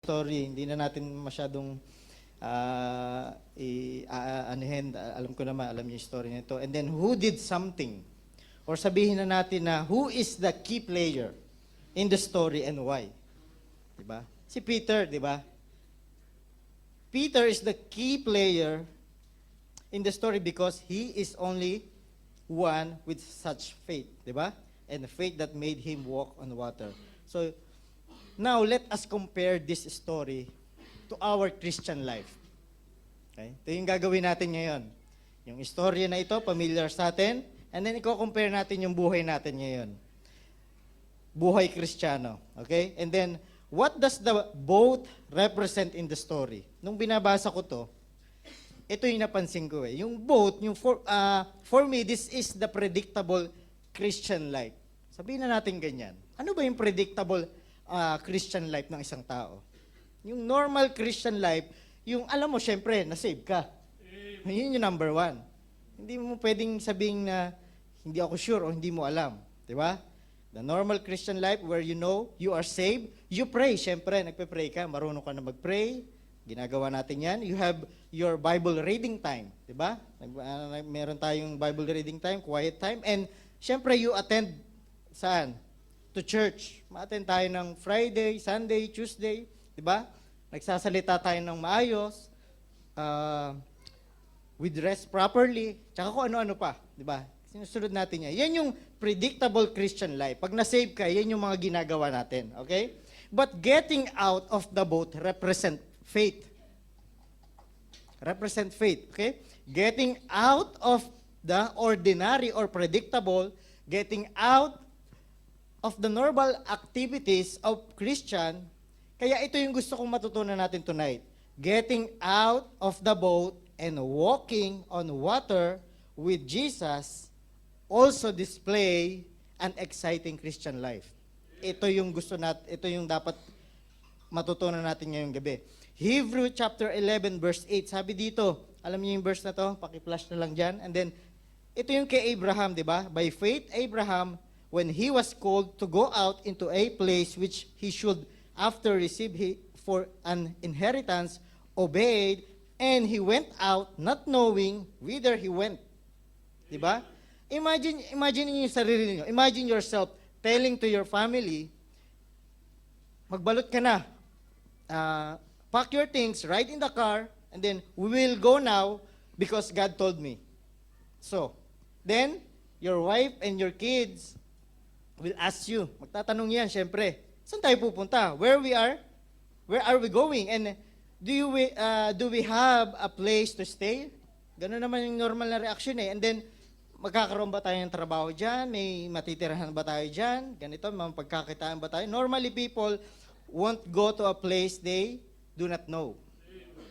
story, hindi na natin masyadong anuhin. Alam ko naman, alam niyo yung story nito. And then, who did something? Or sabihin na natin na, who is the key player in the story and why? Diba? Si Peter, diba? Peter is the key player in the story because he is only one with such faith, diba? And the faith that made him walk on water. So, now let us compare this story to our Christian life. Okay? Ito yung gagawin natin ngayon. Yung istorya na ito, familiar sa atin, and then i-compare natin yung buhay natin ngayon. Buhay Kristiyano. Okay? And then, what does the boat represent in the story? Nung binabasa ko to, ito yung napansin ko eh. Yung boat, for me, this is the predictable Christian life. Sabihin na natin ganyan. Ano ba yung predictable Christian life ng isang tao? Yung normal Christian life, yung alam mo, syempre, na-save ka. Yun yung number one. Hindi mo pwedeng sabihin na hindi ako sure o hindi mo alam. Di ba? The normal Christian life where you know you are saved, you pray. Syempre, nagpe-pray ka, marunong ka na mag-pray. Ginagawa natin yan. You have your Bible reading time. Di ba? Meron tayong Bible reading time, quiet time. And syempre, you attend saan? To church. Ma-attend tayo ng Friday, Sunday, Tuesday. Di ba? Nagsasalita tayo ng maayos. We dress properly. Tsaka kung ano-ano pa. Di ba? Sinusunod natin yan. Yan yung predictable Christian life. Pag na-save ka, yan yung mga ginagawa natin. Okay? But getting out of the boat represent faith. Represent faith. Okay? Getting out of the ordinary or predictable, getting out of the normal activities of Christian. Kaya ito yung gusto kong matutunan natin tonight. Getting out of the boat and walking on water with Jesus also display an exciting Christian life. Ito yung gusto natin, ito yung dapat matutunan natin ngayong gabi. Hebrew chapter 11 verse 8, sabi dito, alam niyo yung verse na to, paki-flash na lang dyan. And then, ito yung kay Abraham, di ba? By faith, Abraham, when he was called to go out into a place which he should after receive for an inheritance, obeyed, and he went out not knowing whither he went. Di ba? Imagine niyo yung sarili niyo. Imagine yourself telling to your family, magbalot ka na. Pack your things, ride in the car, and then we will go now because God told me. So, then, your wife and your kids will ask you, magtatanong yan, syempre, saan tayo pupunta? Where are we going? And do we have a place to stay? Ganun naman yung normal na reaction eh. And then, magkakaroon ba tayo ng trabaho dyan? May matitirahan ba tayo dyan? Ganito, mapagkakitaan ba tayo? Normally, people won't go to a place they do not know.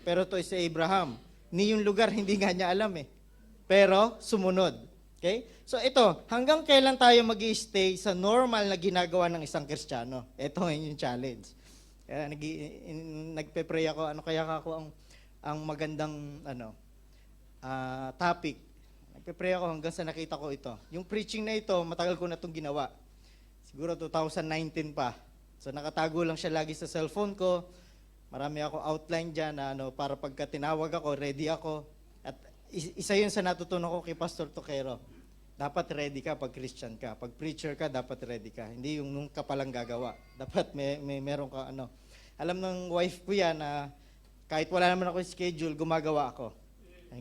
Pero to si Abraham, ni yung lugar hindi nga niya alam eh. Pero sumunod. Okay? So ito, hanggang kailan tayo mag-i-stay sa normal na ginagawa ng isang Kristiyano? Ito yung challenge. Kaya nagpe-pray ako, ano kaya ako ang magandang topic. Nagpe-pray ako hanggang sa nakita ko ito. Yung preaching na ito, matagal ko na itong ginawa. Siguro 2019 pa. So nakatago lang siya lagi sa cellphone ko. Marami ako outline dyan na para pagka tinawag ako, ready ako. At isa yun sa natutunan ko kay Pastor Toquero. Dapat ready ka pag Christian ka. Pag preacher ka, dapat ready ka. Hindi yung nung ka palang gagawa. Dapat meron ka Alam ng wife ko yan na kahit wala naman ako schedule, gumagawa ako.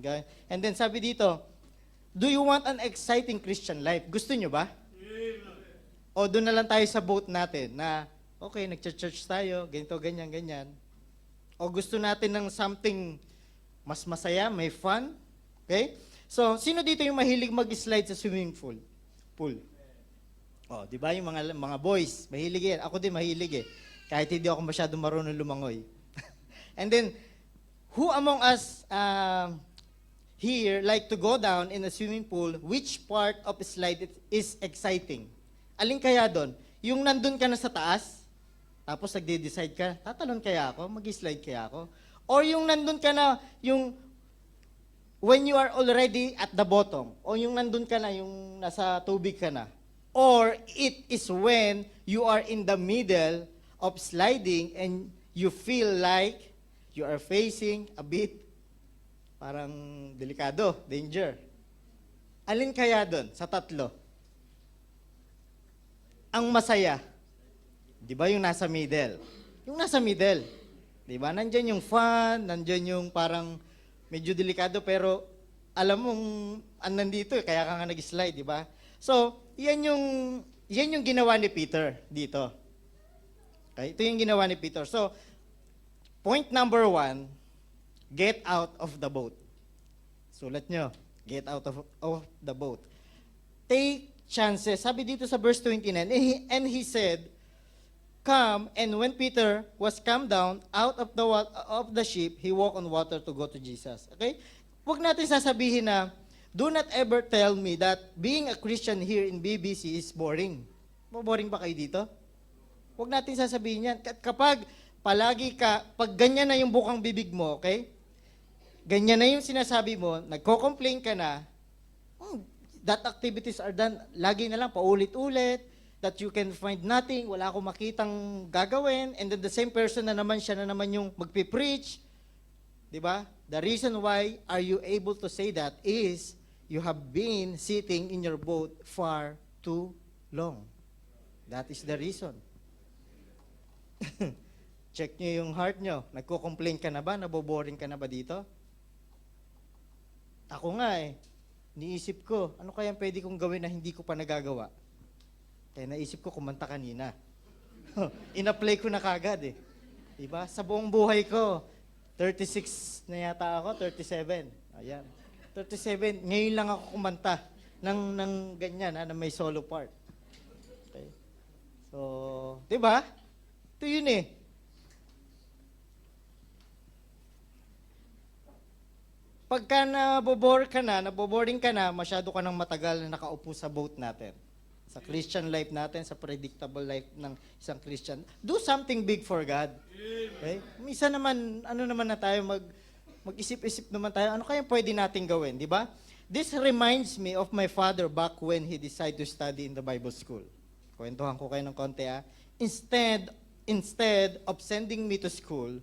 Okay? And then sabi dito, do you want an exciting Christian life? Gusto nyo ba? O doon na lang tayo sa boat natin na, okay, nag-church tayo, ganito, ganyan, ganyan. O gusto natin ng something mas masaya, may fun. Okay? So, sino dito yung mahilig mag-slide sa swimming pool? O, di ba yung mga boys, mahilig yan. Ako din mahilig eh. Kahit hindi ako masyadong marunong lumangoy. And then, who among us here like to go down in a swimming pool? Which part of the slide is exciting? Alin kaya doon? Yung nandun ka na sa taas, tapos nagde-decide ka, tatalon kaya ako? Mag-slide kaya ako? Or yung nandun ka na, yung when you are already at the bottom, o yung nandun ka na, yung nasa tubig ka na. Or it is when you are in the middle of sliding and you feel like you are facing a bit parang delikado, danger. Alin kaya doon sa tatlo? Ang masaya, di ba yung nasa middle? Yung nasa middle, di ba? Nandyan yung fun, nandyan yung parang medyo delikado, pero alam mong nandito, kaya ka nga nag-slide, di ba? So, yan yung ginawa ni Peter dito. Okay? Ito yung ginawa ni Peter. So, point number 1, get out of the boat. Sulat nyo, get out of the boat. Take chances. Sabi dito sa verse 29, and he said, come, and when Peter was come down out of the ship, he walked on water to go to Jesus. Okay? Huwag natin sasabihin na, do not ever tell me that being a Christian here in BBC is boring. Boring ba kayo dito? Huwag natin sasabihin yan. Kapag pag ganyan na yung bukang bibig mo, okay? Ganyan na yung sinasabi mo, nagko-complain ka na, that activities are done, lagi na lang, paulit-ulit, that you can find nothing, wala akong makitang gagawin, and then the same person na naman, siya na naman yung magpipreach. Diba? The reason why are you able to say that is you have been sitting in your boat far too long. That is the reason. Check nyo yung heart nyo. Nagko-complain ka na ba? Naboboring ka na ba dito? Ako nga niisip ko, ano kaya pwede kong gawin na hindi ko pa nagagawa? Kaya naisip ko kumanta kanina. In-apply ko na kagad Diba? Sa buong buhay ko, 36 na yata ako, 37. Ayan. 37, ngayon lang ako kumanta ng ganyan, na may solo part. Okay. So, diba? Ito yun Pagka naboboring ka na, masyado ka nang matagal na nakaupo sa boat natin. Sa Christian life natin, sa predictable life ng isang Christian. Do something big for God. Okay? Minsan naman, na tayo, mag-isip-isip naman tayo, ano kaya pwede natin gawin, di ba? This reminds me of my father back when he decided to study in the Bible school. Kwentuhan ko kayo ng konti Instead of sending me to school,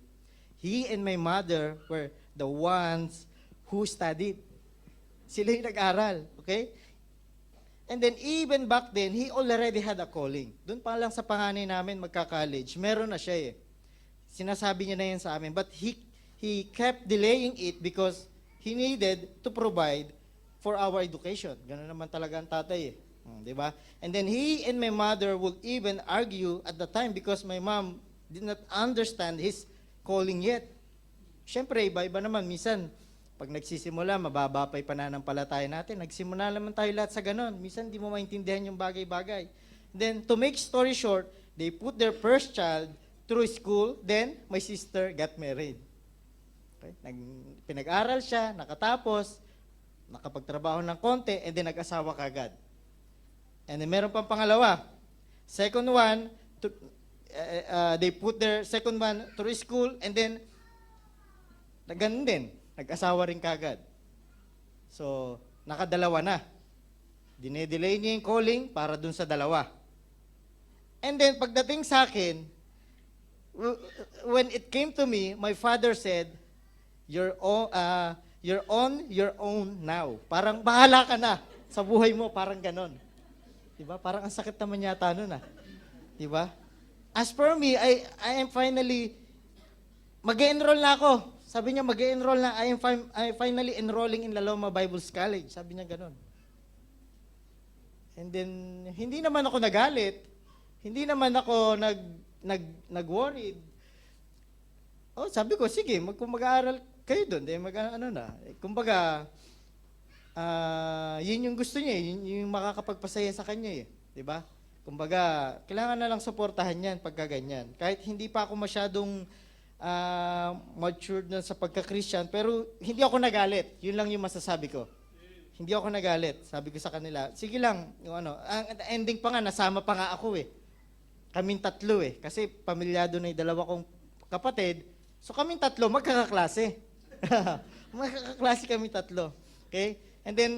he and my mother were the ones who studied. Sila yung nag-aral, okay? And then even back then, he already had a calling. Doon pa lang sa panganay namin magka-college, meron na siya Sinasabi niya na yan sa amin. But he kept delaying it because he needed to provide for our education. Ganun naman talaga ang tatay di ba? And then he and my mother would even argue at the time because my mom did not understand his calling yet. Siyempre, iba-iba naman. Minsan, pag nagsisimula, mababa pa yung pananampalataya natin. Nagsimula naman tayo lahat sa ganon. Minsan, di mo maintindihan yung bagay-bagay. Then, to make story short, they put their first child through school, then my sister got married. Okay? Pinag-aral siya, nakatapos, nakapagtrabaho ng konti, and then nag-asawa kagad. And then meron pang pangalawa. Second one, they put their second one through school, and then, ganun din, nag-asawa rin kagad. So, nakadalawa na. Dinedelay niya yung calling para dun sa dalawa. And then, pagdating sa akin, when it came to me, my father said, you're on your own now. Parang bahala ka na sa buhay mo, parang ganon. Diba? Parang ang sakit naman yata nun Diba? As for me, I am finally, mag-enroll na ako. Sabi niya, mag-enroll na. I am finally enrolling in La Loma Bible College. Sabi niya ganon. And then, hindi naman ako nagalit. Hindi naman ako nag-worried. Sabi ko, sige, kung mag-aaral kayo doon, kumbaga, yun yung gusto niya, yun yung makakapagpasaya sa kanya di ba? Kumbaga, kailangan na lang suportahan yan pagka ganyan. Kahit hindi pa ako masyadong matured na sa pagka-Christian, pero hindi ako nagalit. Yun lang yung masasabi ko. Hindi ako nagalit. Sabi ko sa kanila, sige lang, ang ending pa nga, nasama pa nga ako Kaming tatlo kasi pamilyado na yung dalawa kong kapatid. So kaming tatlo, magkakaklase. Magkakaklase kaming tatlo. Okay? And then,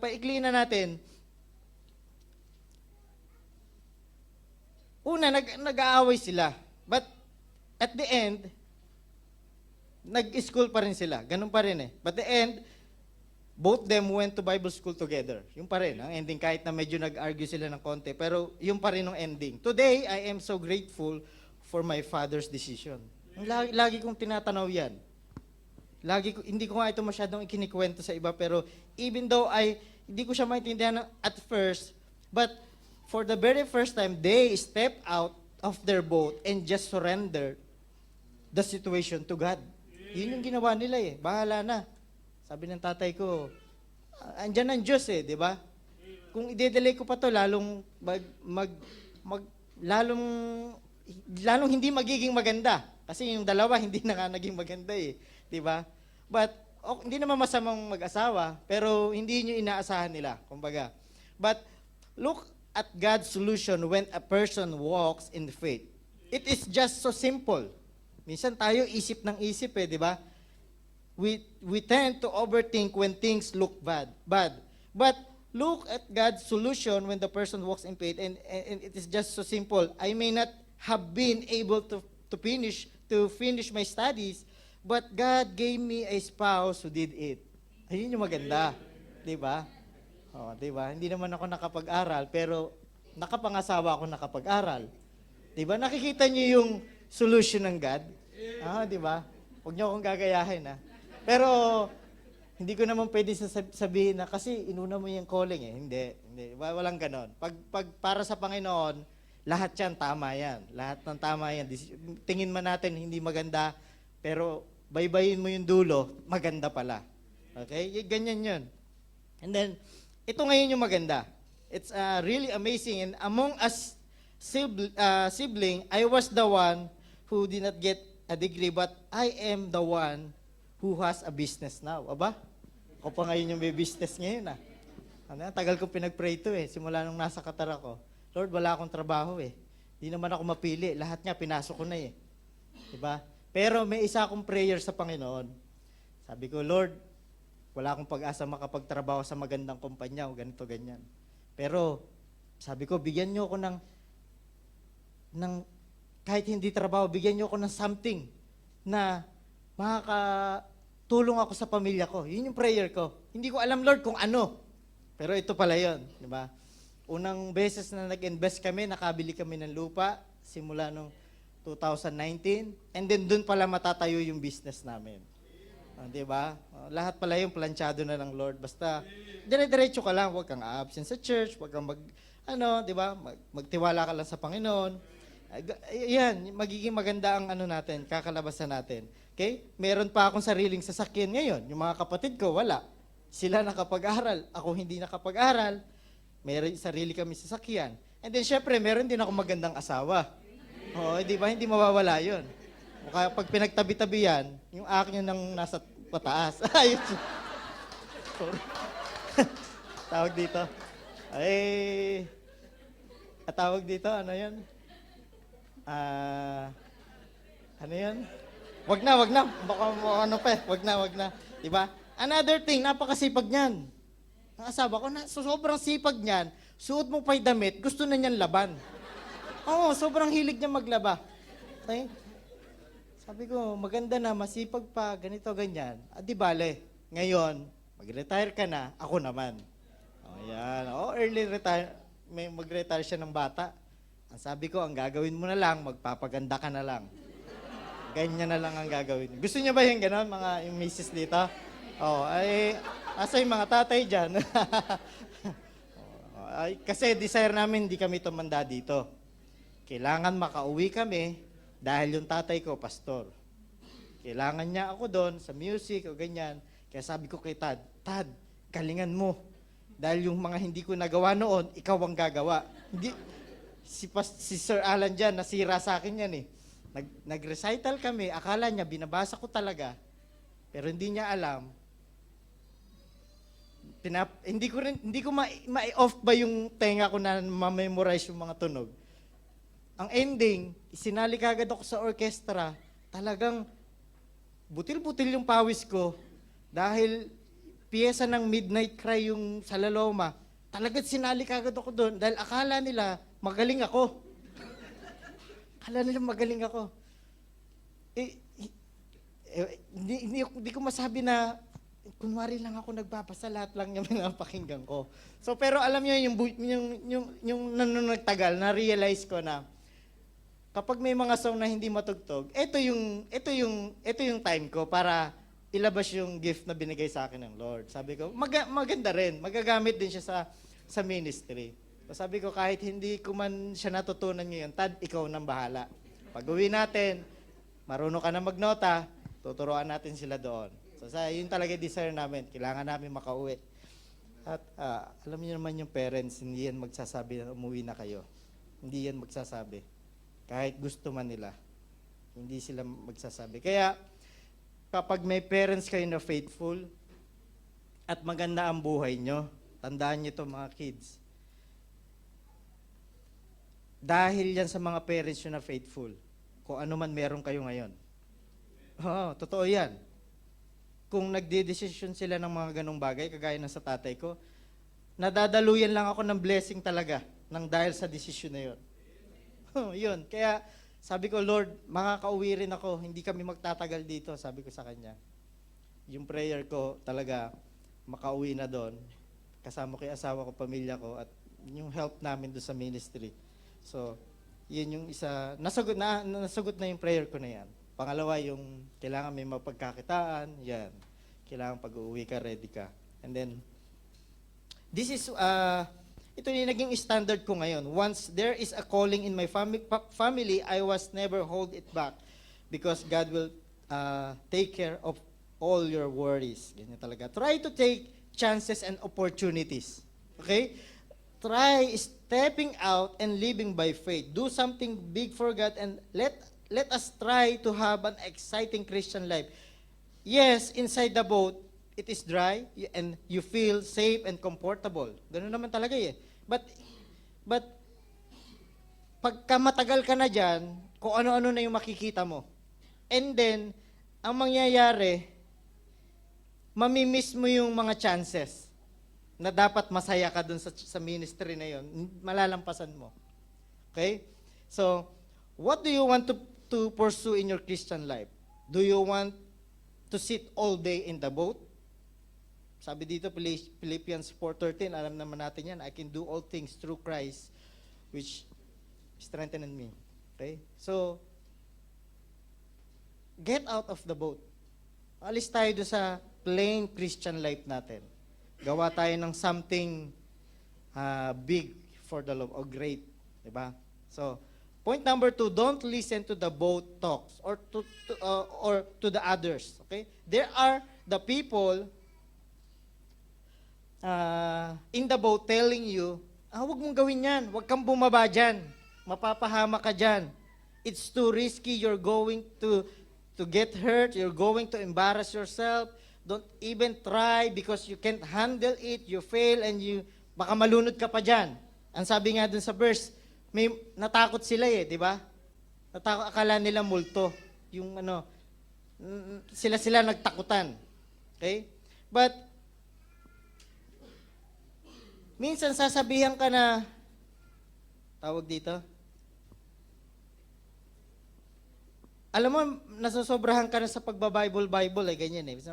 paikli na natin. Una, nag-aaway sila. But, at the end, nag-school pa rin sila. Ganun pa rin eh. But the end, both them went to Bible school together. Yung pa rin, ang ending, kahit na medyo nag-argue sila ng konti, pero yung pa rin ang ending. Today, I am so grateful for my father's decision. Lagi kong tinatanaw yan. Hindi ko nga ito masyadong ikinikwento sa iba, pero even though hindi ko siya maintindihan at first, but for the very first time, they step out of their boat and just surrender the situation to God. Yun yung ginawa nila eh. Bahala na. Sabi ng tatay ko, andyan ang Diyos eh, di ba? Kung i-delay ko pa to, lalong lalong hindi magiging maganda. Kasi yung dalawa hindi na nga naging maganda eh, di ba? But hindi naman masamang mag-asawa, pero hindi nyo inaasahan nila, kumbaga. But look at God's solution when a person walks in faith. It is just so simple. Minsan tayo isip ng isip eh, di ba? We tend to overthink when things look bad. But look at God's solution when the person walks in faith, and it is just so simple. I may not have been able to finish my studies, but God gave me a spouse who did it. Ayun yung maganda, 'di ba? Oh, 'di ba? Hindi naman ako nakapag-aral, pero nakapangasawa ako nakapag-aral. 'Di ba? Nakikita niyo yung solution ng God? 'Di ba? Huwag niyo akong gagayahin, ha. Pero hindi ko naman pwede sabihin na kasi inuna mo yung calling eh. Hindi. Walang ganon. Pag para sa Panginoon, lahat yan tama yan. Lahat ng tama yan. Tingin man natin hindi maganda, pero baybayin mo yung dulo, maganda pala. Okay? Ganyan yun. And then, ito ngayon yung maganda. It's really amazing. And among us sibling, I was the one who did not get a degree, but I am the one who has a business now. Aba? Ako pa ngayon yung may business ngayon ah. Tagal kong pinag-pray ito eh. Simula nung nasa Qatar ako. Lord, wala akong trabaho eh. Di naman ako mapili. Lahat nga, pinasok ko na eh. Diba? Pero may isa akong prayer sa Panginoon. Sabi ko, Lord, wala akong pag-asa makapagtrabaho sa magandang kumpanya o ganito, ganyan. Pero, sabi ko, bigyan niyo ako ng kahit hindi trabaho, bigyan niyo ako ng something na makakatulong ako sa pamilya ko. Yun yung prayer ko. Hindi ko alam, Lord, kung ano. Pero ito pala yun. Diba? Unang beses na nag-invest kami, nakabili kami ng lupa simula nung 2019. And then doon pala matatayo yung business namin. Diba? Lahat pala yung planchado na ng Lord. Basta, dire-diretso ka lang. Huwag kang absent sa church. Huwag kang diba? Magtiwala ka lang sa Panginoon. Yan, magiging maganda ang natin, kakalabasan natin. Okay? Meron pa akong sariling sasakyan ngayon. Yung mga kapatid ko, wala. Sila nakapag-aral. Ako hindi nakapag-aral. Meron sarili kami sasakyan. And then, syempre, meron din ako magandang asawa. Oo, di ba? Hindi mawawala yun. Kaya pag pinagtabi-tabi yan, yung akin yun ang nasa pataas. Ayun. Sorry. Tawag dito. Tawag dito, ano yun? Ano yun? Wag na. Baka ano pa eh. Wag na. Diba? Another thing, napakasipag niyan. Ang asawa ko, sobrang sipag niyan, suot mo pa'y damit, gusto na niyan laban. Oo, sobrang hilig niya maglaba. Okay? Sabi ko, maganda na, masipag pa, ganito, ganyan. Di bale, ngayon, mag-retire ka na, ako naman. Yan. Early retire, mag-retire siya ng bata. Ang sabi ko, ang gagawin mo na lang, magpapaganda ka na lang. Ganyan na lang ang gagawin. Gusto niya ba yung gano'n, yung misis dito? Asa yung mga tatay dyan? Kasi desire namin, hindi kami tumanda dito. Kailangan makauwi kami dahil yung tatay ko, pastor. Kailangan niya ako doon sa music o ganyan. Kaya sabi ko kay Tad, galingan mo. Dahil yung mga hindi ko nagawa noon, ikaw ang gagawa. Hindi, si Sir Alan dyan, nasira sa akin yan eh. Nag-recital kami, akala niya, binabasa ko talaga. Pero hindi niya alam, hindi ko ma-off ba yung tenga ko na ma-memorize yung mga tunog. Ang ending, isinali kagad ako sa orkestra, talagang butil-butil yung pawis ko dahil piyesa ng Midnight Cry yung sa Laloma. Talagang sinali kagad ako doon dahil akala nila magaling ako. Hindi ko masabi na kunwari lang ako nagbabasa, lahat lang yung pinapakinggan ko. So pero alam niyo yung nagtagal na-realize ko na kapag may mga song na hindi matugtog, ito yung time ko para ilabas yung gift na binigay sa akin ng Lord. Sabi ko, maganda rin, magagamit din siya sa ministry. So sabi ko, kahit hindi ko man siya natutunan ngayon, Tad, ikaw nang bahala. Pag-uwi natin, marunong ka na magnota, tuturuan natin sila doon. So yun talaga desire namin, kailangan namin makauwi. At alam niyo naman yung parents, hindi yan magsasabi na umuwi na kayo. Hindi yan magsasabi. Kahit gusto man nila, hindi sila magsasabi. Kaya, kapag may parents kayo na faithful, at maganda ang buhay nyo, tandaan nyo ito mga kids. Dahil yan sa mga parents nyo na faithful, kung ano man meron kayo ngayon. Oo, totoo yan. Kung nagde-decision sila ng mga ganong bagay, kagaya ng sa tatay ko, nadadaluyan lang ako ng blessing talaga, nang dahil sa decision na yun. Yun. Kaya sabi ko, Lord, makakauwi rin ako, hindi kami magtatagal dito, sabi ko sa Kanya. Yung prayer ko talaga, makauwi na doon, kasama ko yung asawa ko, pamilya ko, at yung help namin doon sa ministry. So, yun yung isa, nasagot na yung prayer ko na yan. Pangalawa, yung kailangan may mapagkakitaan, yan. Kailangan pag-uwi ka, ready ka. And then, this is, ito yung naging standard ko ngayon. Once there is a calling in my family, I was never hold it back because God will take care of all your worries. Ganyan talaga. Try to take chances and opportunities. Okay? Try stepping out and living by faith. Do something big for God and let us try to have an exciting Christian life. Yes, inside the boat, it is dry and you feel safe and comfortable. Ganun naman talaga eh. But pagka matagal ka na dyan, kung ano-ano na yung makikita mo. And then, ang mangyayari, mamimiss mo yung mga chances na dapat masaya ka dun sa ministry na yun. Malalampasan mo. Okay? So, what do you want to pursue in your Christian life? Do you want to sit all day in the boat? Sabi dito, Philippians 4:13, alam naman natin yan, I can do all things through Christ, which strengthened me. Okay? So, get out of the boat. Alis tayo doon sa plain Christian life natin. Gawa tayo ng something big for the Lord, or great. Diba? So, point number 2, don't listen to the boat talks or to the others. Okay? There are the people in the boat telling you, huwag mong gawin yan, huwag kang bumaba dyan, mapapahama ka dyan. It's too risky, you're going to get hurt, you're going to embarrass yourself, don't even try because you can't handle it, you fail and baka malunod ka pa dyan. Ang sabi nga dun sa verse, may natakot sila eh, di ba? Natakot, akala nila multo. Yung sila nagtakutan. Okay? But, minsan sasabihan ka na, tawag dito, alam mo, nasosobrahan ka na sa pagbabible, ganyan eh.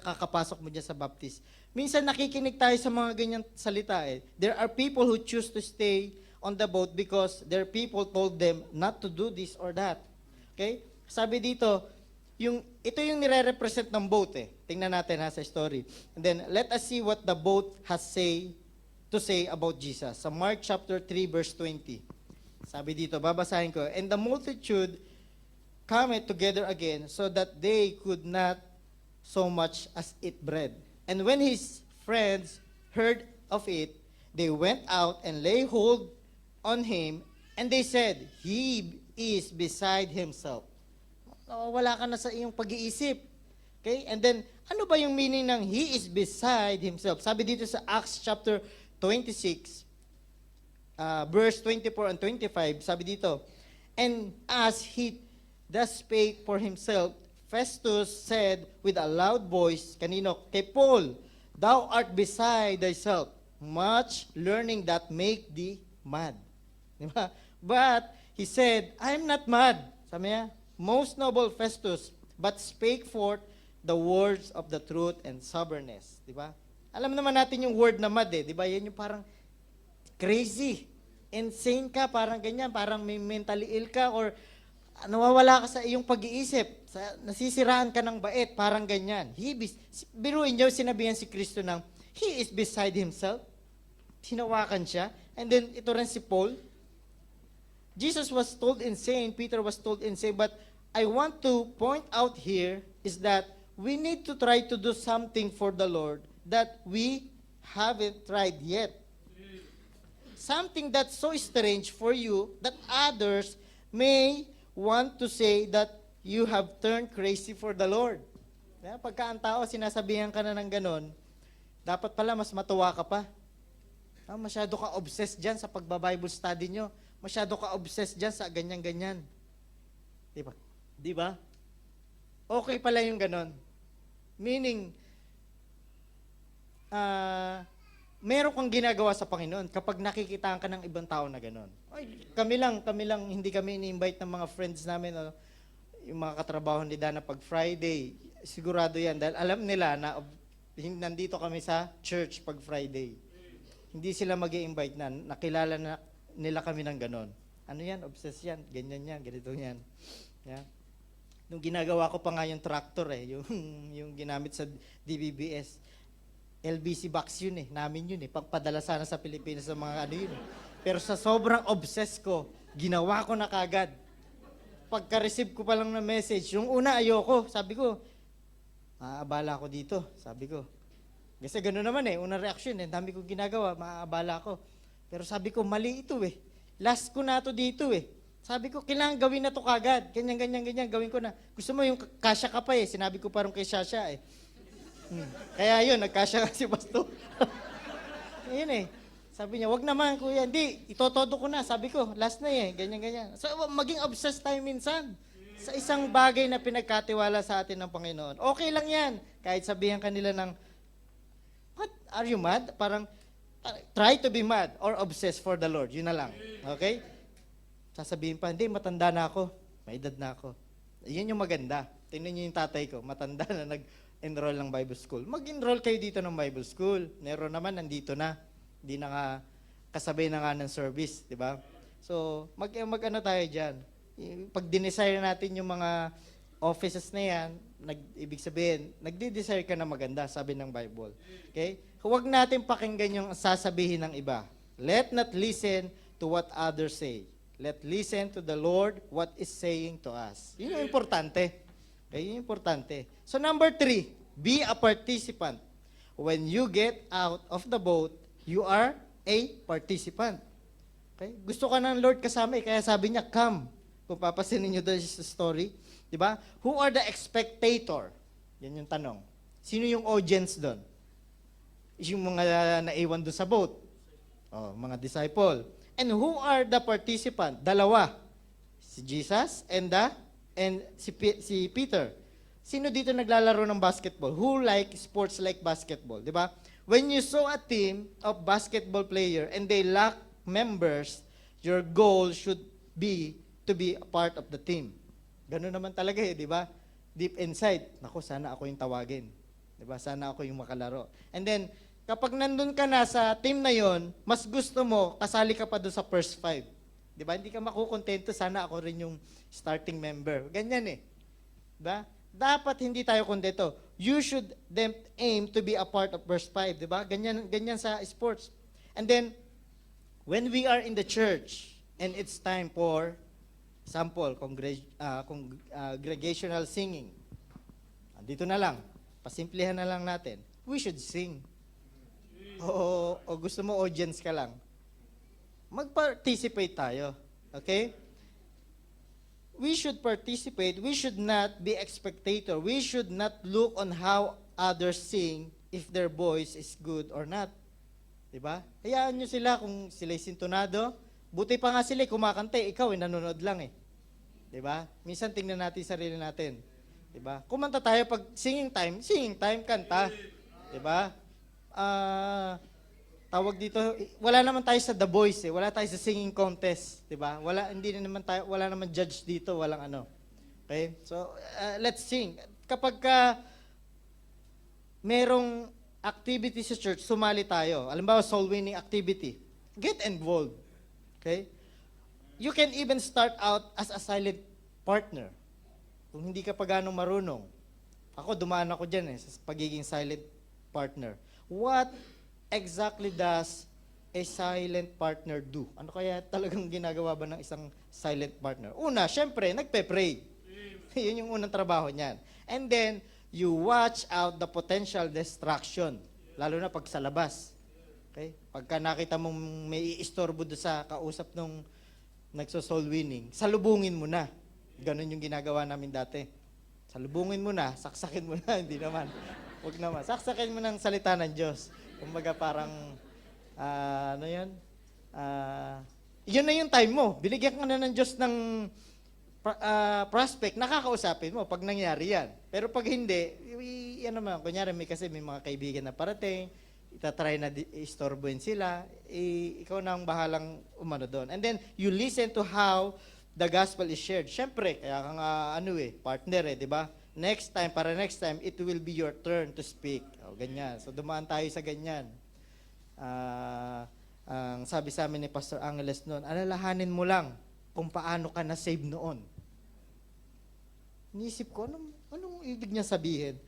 Kakapasok mo dyan sa baptist. Minsan nakikinig tayo sa mga ganyan salita eh. There are people who choose to stay on the boat because their people told them not to do this or that. Okay? Sabi dito, ito yung nire-represent ng boat eh. Tingnan natin sa story. And then, let us see what the boat has to say about Jesus. Sa Mark chapter 3 verse 20. Sabi dito, babasahin ko, and the multitude cometh together again so that they could not so much as eat bread. And when his friends heard of it, they went out and laid hold on him, and they said, he is beside himself. Wala ka na sa iyong pag-iisip. Okay? And then, ano ba yung meaning ng he is beside himself? Sabi dito sa Acts chapter 26, verse 24 and 25, sabi dito, and as he thus spake for himself, Festus said with a loud voice, kanino? Kay Paul, thou art beside thyself, much learning that make thee mad. Diba? But he said, I am not mad. Sabi niya, most noble Festus, but spake forth the words of the truth and soberness. Di ba? Alam naman natin yung word na mad di ba? Yan yung parang crazy, insane ka, parang ganyan, parang may mentally ill ka, or nawawala ka sa iyong pag-iisip, nasisiraan ka ng bait, parang ganyan. Biruin niyo, sinabihan si Kristo ng, he is beside himself. Hinawakan siya. And then, ito rin si Paul. Jesus was told insane, Peter was told insane, but I want to point out here is that we need to try to do something for the Lord that we haven't tried yet. Something that's so strange for you that others may want to say that you have turned crazy for the Lord. Pagka ang tao, sinasabihan ka na ng ganon, dapat pala mas matuwa ka pa. Masyado ka obsessed dyan sa pagba-Bible study nyo. Masyado ka obsessed dyan sa ganyan-ganyan. Diba? Diba? Okay pala yung ganon. Meaning, meron kang ginagawa sa Panginoon kapag nakikitaan ka ng ibang tao na ganon. Ay, kami lang, hindi kami ini-invite ng mga friends namin, yung mga katrabaho ni Dana pag Friday. Sigurado yan, dahil alam nila na nandito kami sa church pag Friday. Hindi sila mag-i-invite na, nakilala na nila kami ng ganon. Ano yan? Obsessed yan, ganyan yan, ganito yan. Yeah. Nung ginagawa ko pa nga yung tractor yung ginamit sa DBBS, LBC box yun namin yun pagpadala sana sa Pilipinas sa mga ano yun. Pero sa sobrang obsessed ko, ginawa ko na kagad. Pagka-receive ko pa lang ng message, yung una ayoko, sabi ko, maaabala ako dito, sabi ko. Kasi gano'n naman unang reaction dami kong ginagawa, maaabala ako. Pero sabi ko, mali ito last ko na to dito Sabi ko, kailangan gawin na to kagad, ganyan, gawin ko na. Gusto mo yung kasya ka pa sinabi ko parang kay Shasha Kaya yun, nagkasya ka si Pastor. Ayun Sabi niya, wag naman kuya, hindi, itotodo ko na. Sabi ko, last na ganyan. So, maging obsessed tayo minsan sa isang bagay na pinagkatiwala sa atin ng Panginoon. Okay lang yan. Kahit sabihan kanila ng, what, are you mad? Parang, try to be mad or obsessed for the Lord. Yun na lang. Okay? Sasabihin pa, hindi, matanda na ako. May edad na ako. Yan yung maganda. Tingnan niyo yung tatay ko, matanda na nag-enroll ng Bible School. Mag-enroll kayo dito ng Bible School. Meron naman, nandito na. Hindi na nga, kasabay na nga ng service, di ba? So, mag-ano tayo dyan. Pag dinesire natin yung mga offices na yan, ibig sabihin, nagdi-desire ka na maganda, sabi ng Bible. Okay? Huwag natin pakinggan yung sasabihin ng iba. Let not listen to what others say. Let listen to the Lord what is saying to us. Yun yung importante. Okay, yun yung importante. So number 3, be a participant. When you get out of the boat, you are a participant. Okay? Gusto ka ng Lord kasama kaya sabi niya, come. Kung papasinin niyo doon sa story, di ba? Who are the spectator? Yan yung tanong. Sino yung audience doon? Yung mga naiwan doon sa boat. Mga disciple. And who are the participant? Dalawa. Si Jesus and si Peter. Sino dito naglalaro ng basketball? Who like sports like basketball? Di ba? When you saw a team of basketball player and they lack members, your goal should be to be a part of the team. Ganun naman talaga di ba? Deep inside, naku, sana ako yung tawagin. Di ba? Sana ako yung makalaro. And then, kapag nandun ka na sa team na yon, mas gusto mo, kasali ka pa doon sa first 5. Di ba? Hindi ka makukontento, sana ako rin yung starting member. Ganyan Di ba? Dapat hindi tayo kontento. You should then aim to be a part of verse 5. Di ba? Ganyan sa sports. And then, when we are in the church, and it's time for, example, congregational singing. Dito na lang. Pasimplihan na lang natin. We should sing. O gusto mo audience ka lang, mag-participate tayo. Okay? We should participate. We should not be a spectator. We should not look on how others sing if their voice is good or not. Diba? Hayaan nyo sila kung sila'y sintonado. Buti pa nga sila kumakanta, ikaw nanonood lang Diba? Minsan tingnan natin sarili natin. Diba? Kumanta tayo pag singing time, kanta. Diba? Tawag dito, wala naman tayo sa The Voice wala tayo sa singing contest, 'di ba? Wala naman judge dito, walang ano. Okay? So, let's sing. Kapag ka merong activity sa church, sumali tayo. Alam soul winning activity. Get involved. Okay? You can even start out as a silent partner. Kung hindi ka pa ganong marunong. Ako, dumaan ako dyan sa pagiging silent partner. What exactly does a silent partner do? Ano kaya talagang ginagawa ba ng isang silent partner? Una, syempre, nagpe-pray. Yun yung unang trabaho niyan. And then, you watch out the potential distraction. Lalo na pag sa labas. Okay? Pagka nakita mong may iistorbo doon sa kausap nung nagso-soul winning, salubungin mo na. Ganon yung ginagawa namin dati. Salubungin mo na, saksakin mo na, hindi naman. Huwag naman. Saksakin mo ng salita ng Diyos. Kumbaga parang, ano yun? Yun na yung time mo. Binigyan ka na ng Diyos ng prospect, nakakausapin mo pag nangyari yan. Pero pag hindi, yan naman, kunyari kasi may mga kaibigan na parating, itatry na istorbohin sila, ikaw na ang bahalang umano doon. And then, you listen to how the gospel is shared. Siyempre, kaya ka nga, partner di ba? Next time, it will be your turn to speak. O, ganyan. So, dumaan tayo sa ganyan. Ang sabi sa amin ni Pastor Angeles noon, alalahanin mo lang kung paano ka na-save noon. Inisip ko, anong ibig niya sabihin?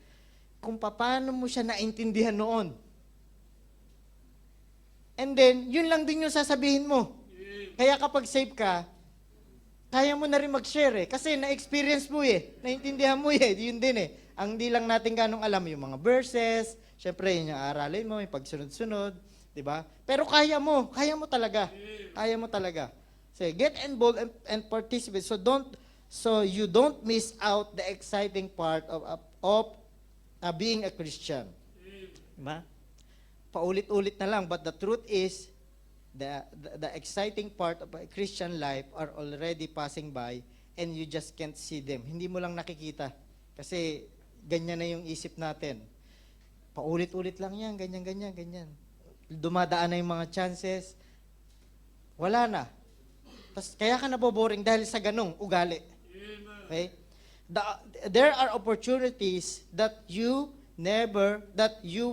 Kung paano mo siya naintindihan noon. And then, yun lang din yung sasabihin mo. Kaya kapag save ka, kaya mo na rin mag-share Kasi na-experience mo naintindihan mo yun din Ang di lang natin ganong alam, yung mga verses, syempre yun yung aralin mo, yung pagsunod-sunod, di ba? Pero kaya mo talaga. Kaya mo talaga. So, get involved and participate. So you don't miss out the exciting part of being a Christian. Diba? Paulit-ulit na lang, but the truth is, the exciting part of a Christian life are already passing by and you just can't see them. Hindi mo lang nakikita. Kasi ganyan na yung isip natin. Paulit-ulit lang yan, ganyan. Dumadaan na yung mga chances. Wala na. Kaya ka naboboring dahil sa ganong ugali. Okay? There are opportunities that you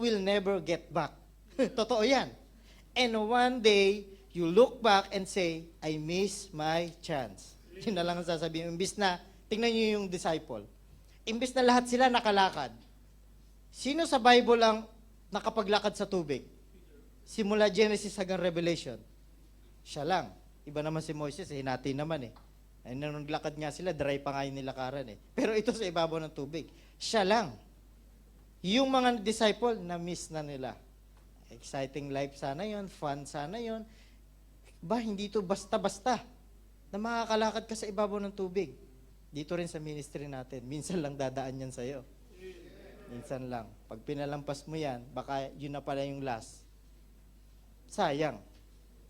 will never get back. Totoo yan. And one day, you look back and say, I miss my chance. Yun na lang ang sasabihin. Imbis na, tingnan nyo yung disciple. Imbis na lahat sila nakalakad. Sino sa Bible ang nakapaglakad sa tubig? Simula Genesis hanggang Revelation. Siya lang. Iba naman si Moses, hinati naman Ay, nung naglakad nga sila, dry pa nga yung nilakaran Pero ito sa ibabaw ng tubig. Siya lang. Yung mga disciple, na-miss na nila. Exciting life sana yon, fun sana yon. Hindi to basta-basta na makakalakad ka sa ibabaw ng tubig. Dito rin sa ministry natin, minsan lang dadaan yan sa'yo. Minsan lang. Pag pinalampas mo yan, baka yun na pala yung last. Sayang.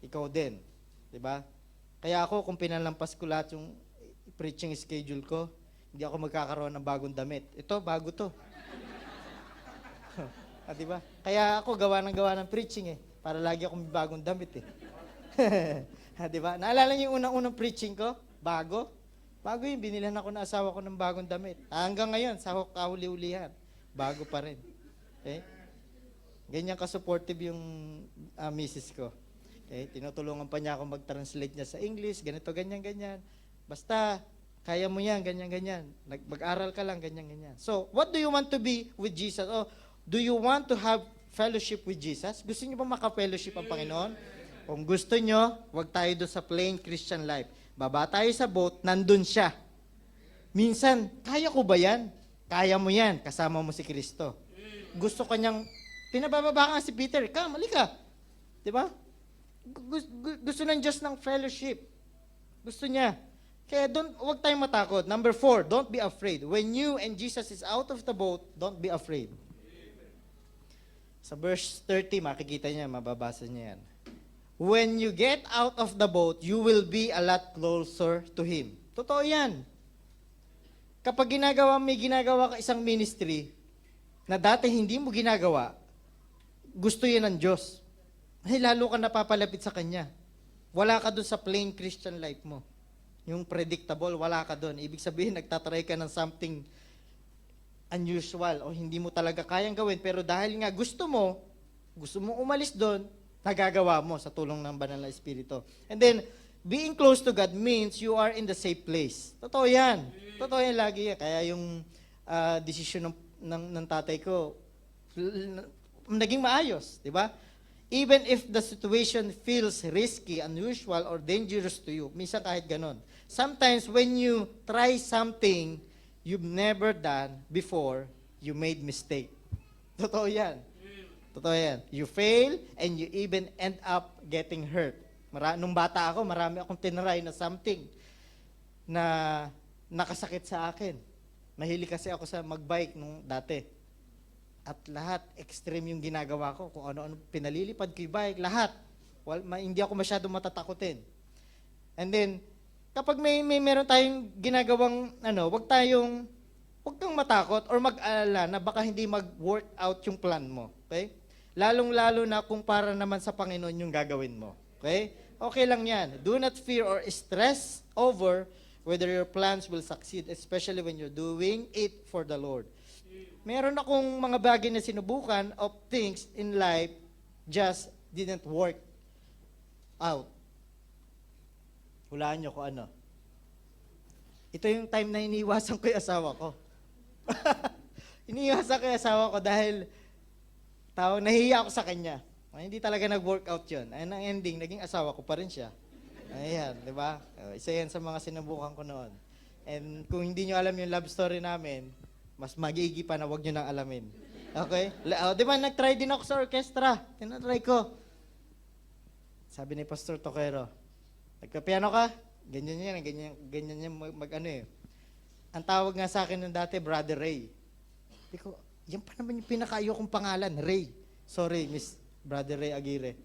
Ikaw din. Diba? Kaya ako, kung pinalampas ko lahat yung preaching schedule ko, hindi ako magkakaroon ng bagong damit. Ito, bago to. Diba? Kaya ako, gawa ng preaching para lagi akong may bagong damit Diba? Naalala niyo yung unang-unang preaching ko? Bago? Bago yun, binilan ako ng asawa ko ng bagong damit. Hanggang ngayon, sa kahuli-ulihan. Bago pa rin. Okay? Ganyan ka-supportive yung misis ko. Okay? Tinutulungan pa niya ako mag-translate niya sa English, ganito, ganyan. Basta, kaya mo yan, ganyan. Mag-aral ka lang, ganyan. So, what do you want to be with Jesus? Do you want to have fellowship with Jesus? Gusto niyo ba maka-fellowship ang Panginoon? Kung gusto niyo, wag tayo doon sa plain Christian life. Baba tayo sa boat, nandun siya. Minsan, kaya ko ba yan? Kaya mo yan, kasama mo si Kristo. Gusto kanyang, pinabababa ka si Peter, mali ka. Diba? Gusto ng Diyos ng fellowship. Gusto niya. Kaya wag tayong matakot. Number 4, don't be afraid. When you and Jesus is out of the boat, don't be afraid. Sa verse 30, makikita niya, mababasa niya yan. When you get out of the boat, you will be a lot closer to Him. Totoo yan. Kapag may ginagawa ka isang ministry na dati hindi mo ginagawa, gusto yan ng Diyos. Ay, lalo ka napapalapit sa Kanya. Wala ka doon sa plain Christian life mo. yung predictable, wala ka doon. Ibig sabihin, nagtatry ka ng something unusual o hindi mo talaga kayang gawin. Pero dahil nga gusto mo umalis doon, nagagawa mo sa tulong ng Banal na Espiritu. And then, being close to God means you are in the safe place. Totoo yan. Totoo yan lagi. Kaya yung decision ng tatay ko, naging maayos. Di ba? Even if the situation feels risky, unusual, or dangerous to you, minsan kahit ganon. Sometimes when you try something you've never done before, you made mistake. Totoo yan. Totoo yan. You fail and you even end up getting hurt. Nung bata ako, marami akong tinry na something na nakasakit sa akin. Mahilig kasi ako sa magbike nung dati. At lahat, extreme yung ginagawa ko. Kung ano-ano, pinalilipad ko yung bike, lahat. Hindi ako masyadong matatakutin. And then, kapag may meron tayong ginagawang, wag kang matakot or mag-alala na baka hindi mag-work out yung plan mo. Okay? Lalong-lalo na kung para naman sa Panginoon yung gagawin mo. Okay? Okay lang yan. Do not fear or stress over whether your plans will succeed, especially when you're doing it for the Lord. Meron akong mga bagay na sinubukan of things in life just didn't work out. Hulaan nyo kung ano. Ito yung time na iniiwasan ko yung asawa ko. Iniiwasan ko yung asawa ko dahil nahihiya ako sa kanya. Hindi talaga nag-workout yun. Ayun ang ending, naging asawa ko pa rin siya. Ayan, di ba? Isa yan sa mga sinubukan ko noon. And kung hindi nyo alam yung love story namin, mas magigi pa na wag nyo nang alamin. Okay? Di ba, nag-try din ako sa orchestra. Tinatry ko. Sabi ni Pastor Toquero, nagka-piano ka? Ganyan yan, Ang tawag nga sa akin nung dati, Brother Ray. Sabi ko, yan pa naman yung pinaka-ayokong pangalan, Ray. Sorry, Miss Brother Ray Aguirre.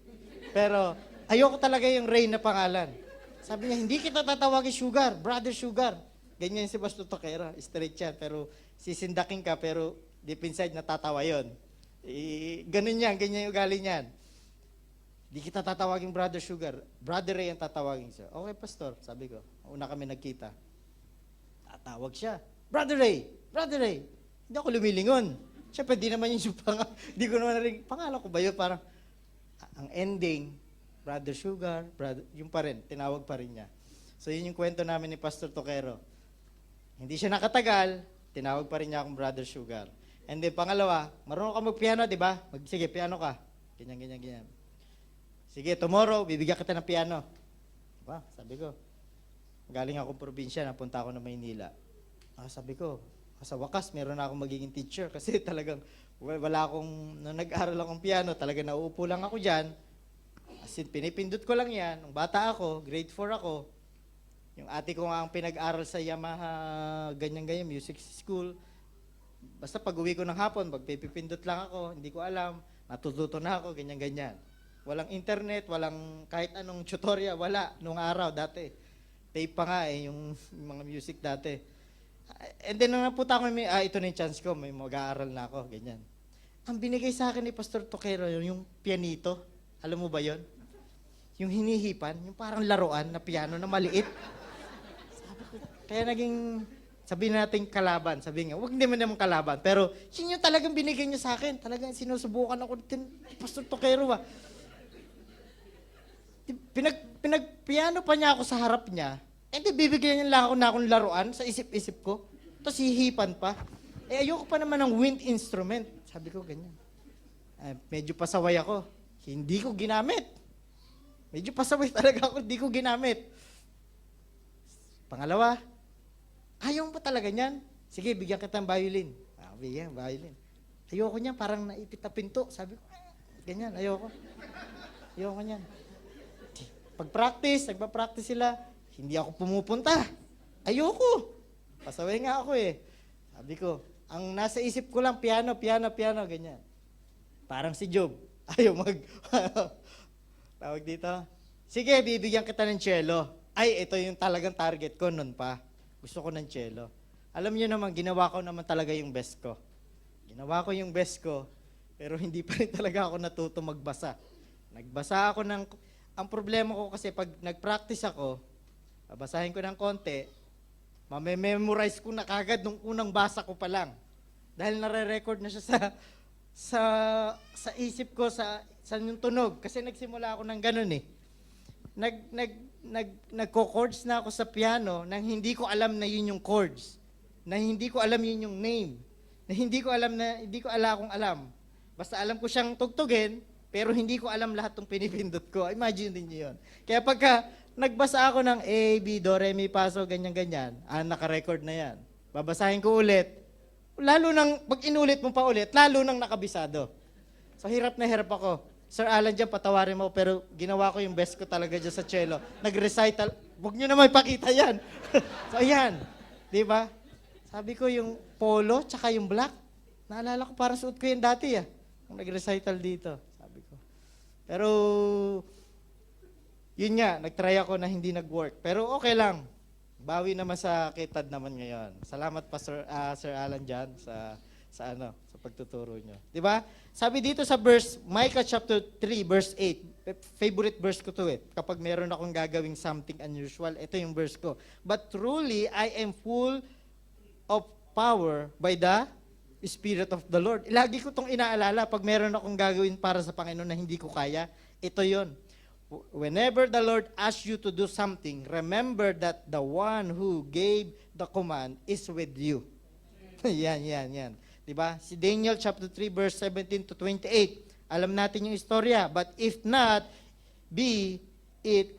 Pero, ayoko talaga yung Ray na pangalan. Sabi niya, hindi kita tatawagin Sugar, Brother Sugar. Ganyan si Pastor Toquero, straight yan. Pero, sisindakin ka, pero deep inside, natatawa yun. Ganyan yung ugali niyan. Di kita tatawagin Brother Sugar. Brother Ray ang tatawagin siya. Okay, Pastor, sabi ko. Una kami nagkita. Tatawag siya. Brother Ray! Brother Ray! Hindi ako lumilingon. Siyempre, di naman yung di ko naman rin, pangalan ko ba yun? Parang, ang ending, Brother Sugar, yung pa rin, tinawag pa rin niya. So, yun yung kwento namin ni Pastor Toquero. Hindi siya nakatagal, tinawag pa rin niya akong Brother Sugar. And then, pangalawa, marunong ka mag-piano, di ba? Sige, piano ka. Ganyan. Sige, tomorrow, bibigyan kita ng piano. Diba? Sabi ko, galing akong probinsya, napunta ako na Maynila. Sabi ko, sa wakas, meron na akong magiging teacher kasi talagang wala akong, nung nag-aral akong piano, talagang nauupo lang ako dyan. As in, pinipindot ko lang yan. Nung bata ako, grade 4 ako, yung ate ko nga ang pinag-aral sa Yamaha, ganyan, music school. Basta pag uwi ko ng hapon, magpipindot lang ako, hindi ko alam, natututo na ako, ganyan. Walang internet, walang kahit anong tutorial, wala. Nung araw, dati. Tape pa nga yung mga music dati. And then, nung napunta ako, ito na yung chance ko, may mag-aaral na ako, ganyan. Ang binigay sa akin ni Pastor Toquero, yung pianito. Alam mo ba yon? Yung hinihipan, yung parang laruan na piano na maliit. Kaya sabihin natin kalaban. Sabi nga, huwag naman kalaban. Pero, yun yung talagang binigay niya sa akin. Talagang sinusubukan ako ni Pastor Toquero, Pinagpiano pa niya ako sa harap niya, and then bibigyan niya lang ako na akong laruan sa isip-isip ko, tapos hihipan pa. Ayoko pa naman ng wind instrument. Sabi ko, ganyan. Medyo pasaway ako. Hindi ko ginamit. Medyo pasaway talaga ako, hindi ko ginamit. Pangalawa, ayaw pa talaga niyan. Sige, bigyan kita ng violin. Bigyan, violin. Ayoko niyan, parang naipit na pinto. Sabi ko, ganyan, ayoko. Ayoko niyan. Nagpa-practice sila, hindi ako pumupunta. Ayoko. Pasaway nga ako Sabi ko, ang nasa isip ko lang, piano, ganyan. Parang si Job. Ayaw tawag dito. Sige, bibigyan kita ng cello. Ay, ito yung talagang target ko noon pa. Gusto ko ng cello. Alam niyo naman, ginawa ko naman talaga yung best ko. Pero hindi pa rin talaga ako natuto magbasa. Nagbasa ako ang problema ko kasi pag nag-practice ako, Babasahin ko ng konti, mamememorize ko na kagad nung unang basa ko pa lang. Dahil nare-record na siya sa isip ko, sa yung tunog. Kasi nagsimula ako ng ganun eh. Nagko-chords na ako sa piano nang hindi ko alam na yun yung chords. Na hindi ko alam yun yung name. Na hindi ko kung alam. Basta alam ko siyang tugtugin, pero hindi ko alam lahat ng pinipindot ko. Imagine din niyo yun. Kaya pagka nagbasa ako ng A, B, Do, Re, Mi, Fa, So, ganyan-ganyan, naka-record na yan. Babasahin ko ulit. Lalo nang, pag inulit mo pa ulit, lalo nang nakabisado. So, hirap na hirap ako. Sir Alan dyan, patawarin mo, pero ginawa ko yung best ko talaga dyan sa cello. Nag-recital, huwag nyo naman ipakita yan. So, ayan. Di ba? Sabi ko yung polo, tsaka yung black. Naalala ko, parang suot ko yan dati Nung nag-recital dito. Sabi ko. Pero, yun nga, nag-try ako na hindi nag-work. Pero okay lang. Bawi naman sa kitad naman ngayon. Salamat pa Sir Alan dyan sa pagtuturo nyo. Di ba? Sabi dito sa verse, Micah chapter 3, verse 8. Favorite verse ko to Kapag meron akong gagawing something unusual, ito yung verse ko. But truly, I am full of power by the Spirit of the Lord. Lagi ko itong inaalala pag meron akong gagawin para sa Panginoon na hindi ko kaya. Ito yon. Whenever the Lord asks you to do something, remember that the one who gave the command is with you. Yan. Diba? Si Daniel chapter 3 verse 17 to 28. Alam natin yung istorya. But if not, be it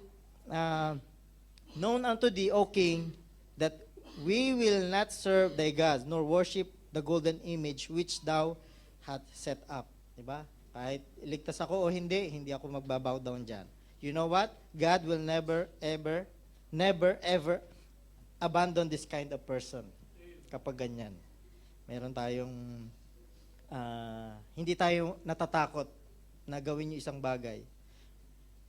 known unto thee, O king, that we will not serve thy gods, nor worship the golden image which thou hast set up. Diba? Kahit iligtas ako o hindi ako magbabow down dyan. You know what? God will never, ever abandon this kind of person kapag ganyan. Meron tayong, hindi tayo natatakot na gawin yung isang bagay.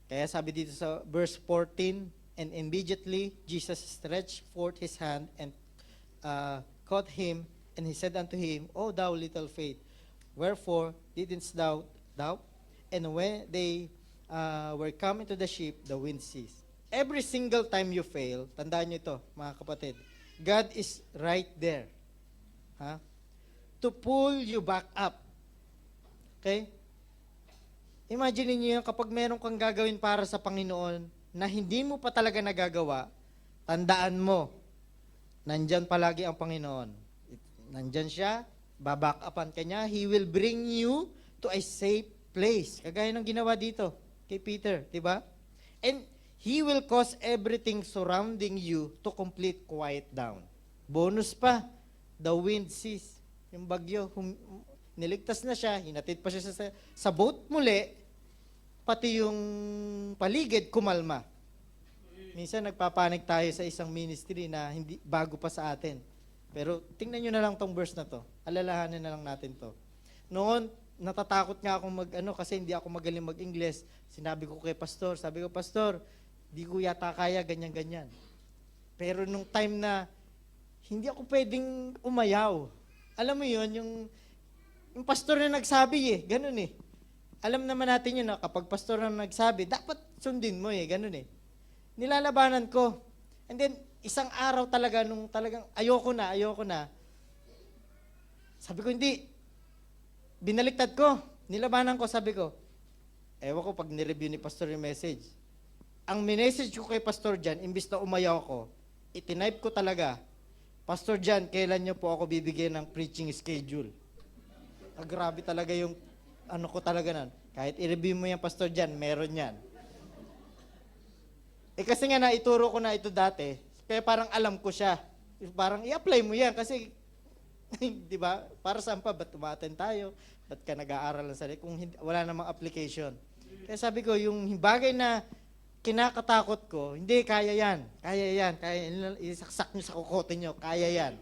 Kaya sabi dito sa verse 14, and immediately Jesus stretched forth his hand and caught him, and he said unto him, O thou little faith, wherefore didst thou doubt? And when they were come into the ship, the wind ceased. Every single time you fail, tandaan nyo ito, mga kapatid, God is right there. To pull you back up. Okay? Imagine niyo kapag meron kang gagawin para sa Panginoon na hindi mo pa talaga nagagawa, tandaan mo, nandyan palagi ang Panginoon. Nandyan siya, baback upan ka niya, He will bring you to a safe place. Kagaya ng ginawa dito kay Peter, di ba? And He will cause everything surrounding you to complete quiet down. Bonus pa, the wind ceased. Yung bagyo, niligtas na siya, hinatid pa siya sa boat muli, pati yung paligid kumalma. Minsan nagpapanik tayo sa isang ministry na hindi bago pa sa atin. Pero tingnan nyo na lang tong verse na to. Alalahanin na lang natin to. Noon, natatakot nga akong kasi hindi ako magaling mag-Ingles. Sinabi ko kay pastor, sabi ko, Pastor, di ko yata kaya ganyan-ganyan. Pero nung time na hindi ako pwedeng umayaw. Alam mo yun, yung pastor na nagsabi ganun Alam naman natin yun, kapag pastor na nagsabi, dapat sundin mo ganun Nilalabanan ko. And then, isang araw talaga, nung talagang ayoko na, sabi ko, hindi. Binaliktad ko. Nilabanan ko, sabi ko, ewan ko pag nireview ni pastor yung message. Ang minessage ko kay pastor Jan, imbis na umayaw ko, itinipe ko talaga, Pastor Jan, kailan niyo po ako bibigyan ng preaching schedule? Grabe talaga yung ko talaga nan. Kahit i-review mo yan, Pastor Jan, meron yan. Kasi nga naituro ko na ito dati, kaya parang alam ko siya. Parang i-apply mo yan kasi, di ba, para saan pa, ba't umaten tayo? Ba't ka nag-aaral ng sarili kung wala namang application? Kaya sabi ko, yung bagay na kinakatakot ko, hindi, kaya yan, isaksak nyo sa kukote nyo, kaya yan.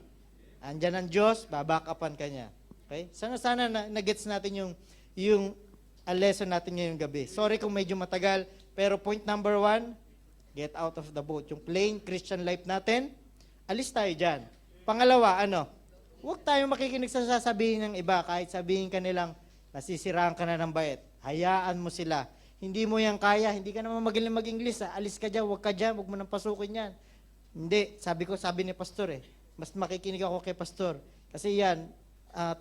Andyan ang Diyos, babakapan ka niya. Okay? Sana na-gets natin yung lesson natin ngayong gabi. Sorry kung medyo matagal, pero point number 1, get out of the boat. Yung plain Christian life natin, alis tayo dyan. Pangalawa, huwag tayong makikinig sa sasabihin ng iba, kahit sabihin ka nilang nasisiraan ka na ng bait. Hayaan mo sila. Hindi mo yan kaya, hindi ka naman magaling mag-English, alis ka dyan, huwag ka dyan, huwag mo nang pasukin yan. Hindi, sabi ni pastor mas makikinig ako kay pastor. Kasi yan,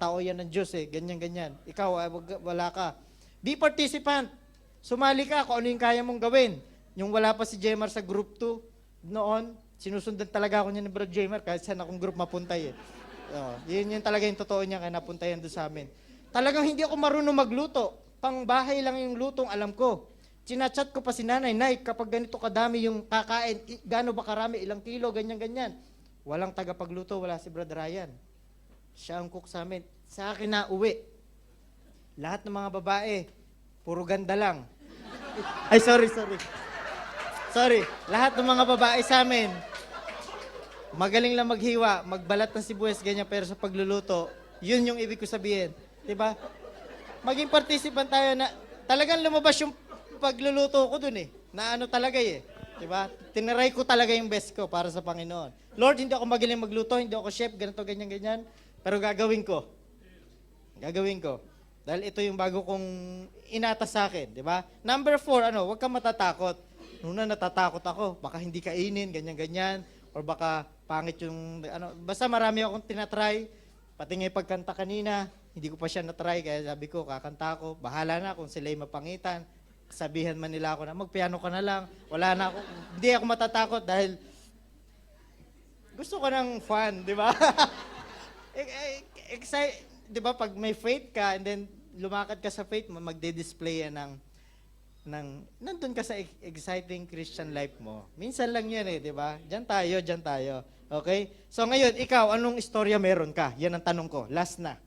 tao yan ng Diyos ganyan-ganyan. Ikaw, wala ka. Be participant. Sumali ka kung ano yung kaya mong gawin. Yung wala pa si Jemar sa group 2, noon, sinusundan talaga ako niya ni Bro Jemar kahit saan akong group mapuntay yun talaga yung totoo niya kaya napuntayan doon sa amin. Talagang hindi ako marunong magluto. Pang bahay lang yung lutong alam ko. Chinachat ko pa si nanay, Nay, kapag ganito kadami yung kakain, gaano ba karami, ilang kilo, ganyan-ganyan. Walang tagapagluto, wala si Brother Ryan. Siya ang cook sa amin. Sa akin na uwi. Lahat ng mga babae, puro ganda lang. Ay, sorry. Sorry, lahat ng mga babae sa amin, magaling lang maghiwa, magbalat ng sibuyas, ganyan, pero sa pagluluto, yun yung ibig ko sabihin. Diba? Maging participant tayo na talagang lumabas yung pagluluto ko dun na ano talaga diba? Tinaray ko talaga yung best ko para sa Panginoon. Lord, hindi ako magaling magluto, hindi ako chef, ganito, ganyan, pero gagawin ko. Dahil ito yung bago kong inatas sa akin, diba? Number 4, huwag kang matatakot. Nung natatakot ako, baka hindi kainin, ganyan, or baka pangit yung, basta marami akong tinatry, pati nga yung pagkanta kanina, hindi ko pa siya na-try, kaya sabi ko, kakanta ko, bahala na kung sila'y mapangitan, sabihan man nila ako na, magpiano ka na lang, wala na ako, hindi ako matatakot dahil gusto ko ng fun, di ba? Di ba, pag may faith ka, and then lumakad ka sa faith mo, magde-display yan nandun ka sa exciting Christian life mo. Minsan lang yan di ba? Diyan tayo. Okay? So ngayon, ikaw, anong istorya meron ka? Yan ang tanong ko. Last na.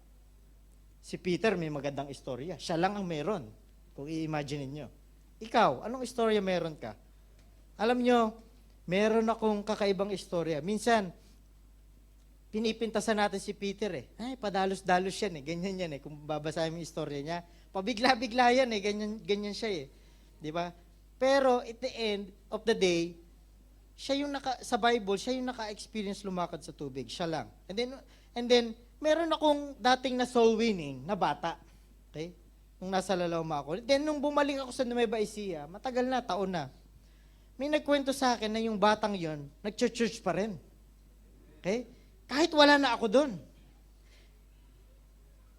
Si Peter may magandang istorya. Siya lang ang meron. Kung i-imagine niyo. Ikaw, anong istorya meron ka? Alam nyo, meron akong kakaibang istorya. Minsan, pinipintasan natin si Peter Ay, padalos-dalos yan Ganyan yan Kung babasahin mo yung istorya niya. Pabigla-bigla yan Ganyan siya Di ba? Pero at the end of the day, siya yung sa Bible, siya yung naka-experience lumakad sa tubig. Siya lang. And then, meron akong dating na soul winning na bata. Okay? Nung nasa Lalawma ako. Then, nung bumalik ako sa Nueva Ecija, matagal na, taon na. May nagkwento sa akin na yung batang yon nag-church pa rin. Okay? Kahit wala na ako doon.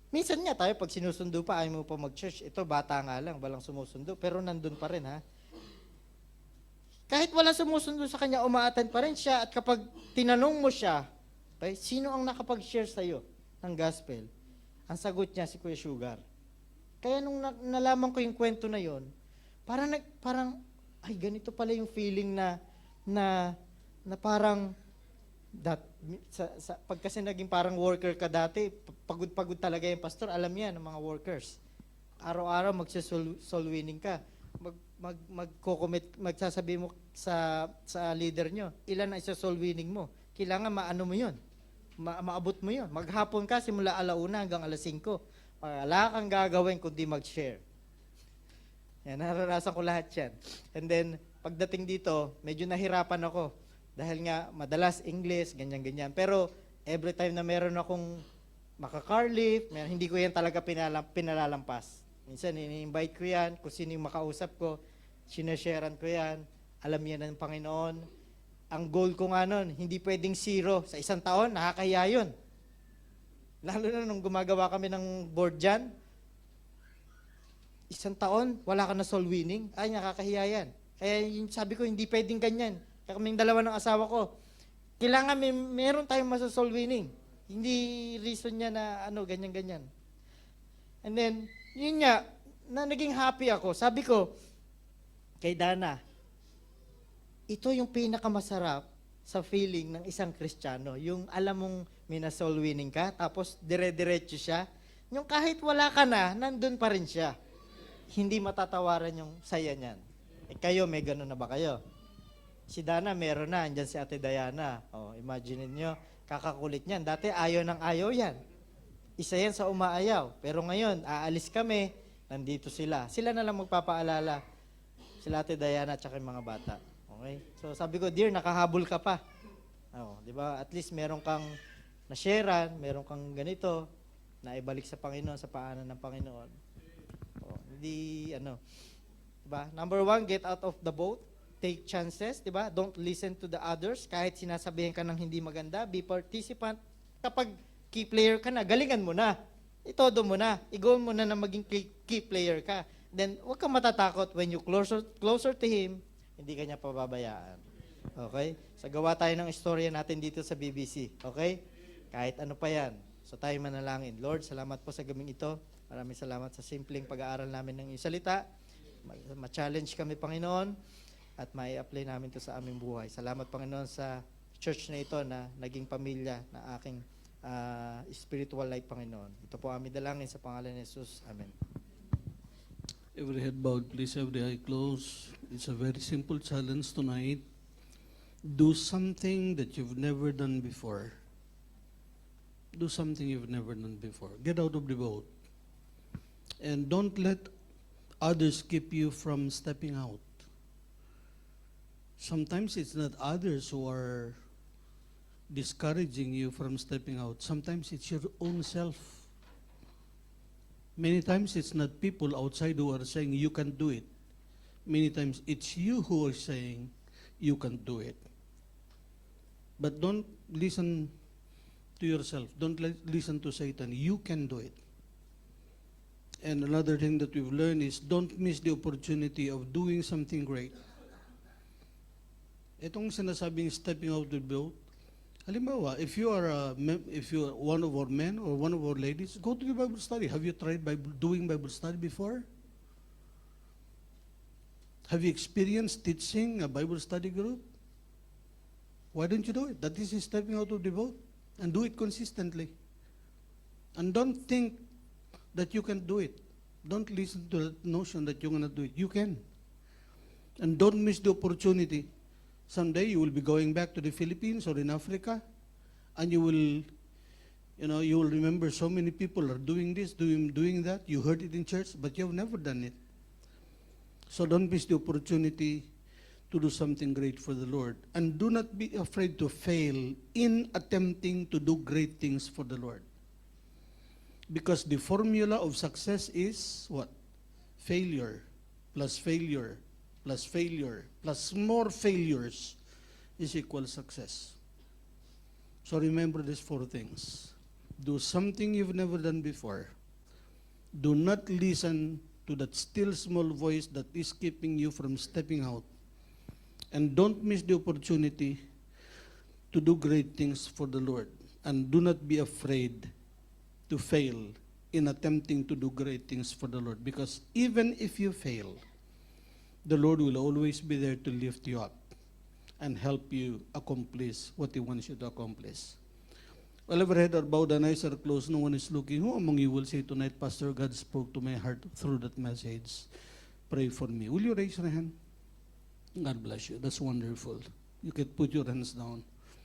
Minsan nga tayo, pag sinusundo pa, ayaw mo pa mag-church. Ito, bata nga lang, walang sumusundo. Pero nandun pa rin, ha? Kahit walang sumusundo sa kanya, umaatan pa rin siya. At kapag tinanong mo siya, okay, sino ang nakapag-share sa'yo ng gospel? Ang sagot niya, si Kuya Sugar. Kaya nung nalaman ko yung kwento na yon, parang, ay, ganito pala yung feeling na parang, pag kasi naging parang worker ka dati, pagod-pagod talaga yung pastor, alam yan ng mga workers. Araw-araw magsa-soul winning ka. Magsasabi mo sa leader nyo, ilan ang isa-soul winning mo? Kailangan maano mo yun. Maabot mo yun. Maghapon ka, simula 1:00 hanggang 5:00. Wala kang gagawin kundi mag-share. Yan, naranasan ko lahat yan. And then, pagdating dito, medyo nahirapan ako. Dahil nga, madalas English, ganyan-ganyan. Pero, every time na meron akong maka-car lift, hindi ko yan talaga pinalalampas. Minsan, ini-invite ko yan, kung sino yung makausap ko, sinasharean ko yan, alam yan ng Panginoon. Ang goal ko nga nun, hindi pwedeng 0. Sa isang taon, nakakahiya yun. Lalo na nung gumagawa kami ng board dyan, isang taon, wala ka na soul winning, ay, nakakahiya yan. Kaya sabi ko, hindi pwedeng ganyan. Kaya kaming dalawa ng asawa ko, kailangan meron tayong masa-soul winning. Hindi reason niya na ganyan-ganyan. And then, yun nga, na naging happy ako. Sabi ko, kay Dana, ito yung pinakamasarap sa feeling ng isang Kristiyano. Yung alam mong may na-soul winning ka, tapos dire-diretso siya. Yung kahit wala ka na, nandun pa rin siya. Hindi matatawaran yung saya niyan. Kayo, may ganun na ba kayo? Si Dana, meron na. Andyan si Ate Diana. Imagine niyo, kakakulit niyan. Dati, ayaw ng ayaw yan. Isa yan sa umaayaw. Pero ngayon, aalis kami, nandito sila. Sila na lang magpapaalala. Sila Ate Diana at saka yung mga bata. Okay? So, sabi ko, dear, nakahabol ka pa. Di ba? At least meron kang na-sharean, meron kang ganito, na ibalik sa Panginoon, sa paanan ng Panginoon. Hindi, Diba? Number one, get out of the boat. Take chances, diba? Don't listen to the others. Kahit sinasabihan ka ng hindi maganda, be participant. Kapag key player ka na, galingan mo na. Itodo mo na. I-go mo na na maging key player ka. Then, huwag kang matatakot when you closer to Him, hindi ka niya pababayaan. Okay? So, gawa tayo ng istorya natin dito sa BBC. Okay? Kahit ano pa yan. So, tayo manalangin. Lord, salamat po sa gabing ito. Maraming salamat sa simpleng pag-aaral namin ng iyong salita. Ma-challenge kami, Panginoon, at mai-apply namin ito sa aming buhay. Salamat, Panginoon, sa church na ito na naging pamilya na aking spiritual life, Panginoon. Ito po aming dalangin sa pangalan ni Jesus. Amen. Every head bowed, please, every eye closed. It's a very simple challenge tonight. Do something that you've never done before. Do something you've never done before. Get out of the boat. And don't let others keep you from stepping out. Sometimes it's not others who are discouraging you from stepping out. Sometimes it's your own self. Many times it's not people outside who are saying you can do it. Many times it's you who are saying you can do it. But don't listen to yourself. Don't listen to Satan. You can do it. And another thing that we've learned is don't miss the opportunity of doing something great. Itong sinasabing stepping out of the boat, halimbawa, if you are one of our men or one of our ladies, go to the Bible study. Have you tried doing Bible study before? Have you experienced teaching a Bible study group? Why don't you do it? That is stepping out of the boat. And do it consistently. And don't think that you can do it. Don't listen to the notion that you're going to do it. You can. And don't miss the opportunity. Someday you will be going back to the Philippines or in Africa, and you will remember so many people are doing this, doing that. You heard it in church, but you have never done it. So don't miss the opportunity to do something great for the Lord. And do not be afraid to fail in attempting to do great things for the Lord. Because the formula of success is what? Failure plus failure plus failure plus more failures is equal success. So remember these four things. Do something you've never done before. Do not listen to that still small voice that is keeping you from stepping out. And don't miss the opportunity to do great things for the Lord. And do not be afraid to fail in attempting to do great things for the Lord. Because even if you fail, the Lord will always be there to lift you up and help you accomplish what He wants you to accomplish. Well, every head are bowed and eyes are closed, no one is looking. Who among you will say tonight, Pastor, God spoke to my heart through that message. Pray for me. Will you raise your hand? God bless you. That's wonderful. You can put your hands down.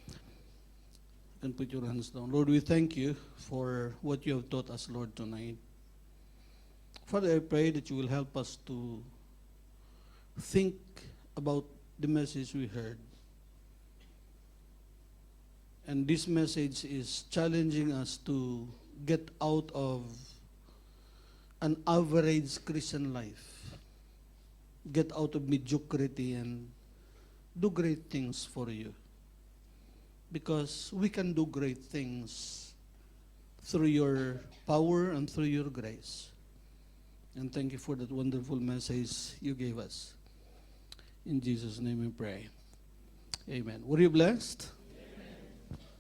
You can put your hands down. Lord, we thank you for what you have taught us, Lord, tonight. Father, I pray that you will help us to think about the message we heard. And this message is challenging us to get out of an average Christian life. Get out of mediocrity and do great things for you. Because we can do great things through your power and through your grace. And thank you for that wonderful message you gave us. In Jesus' name we pray. Amen. Were you blessed?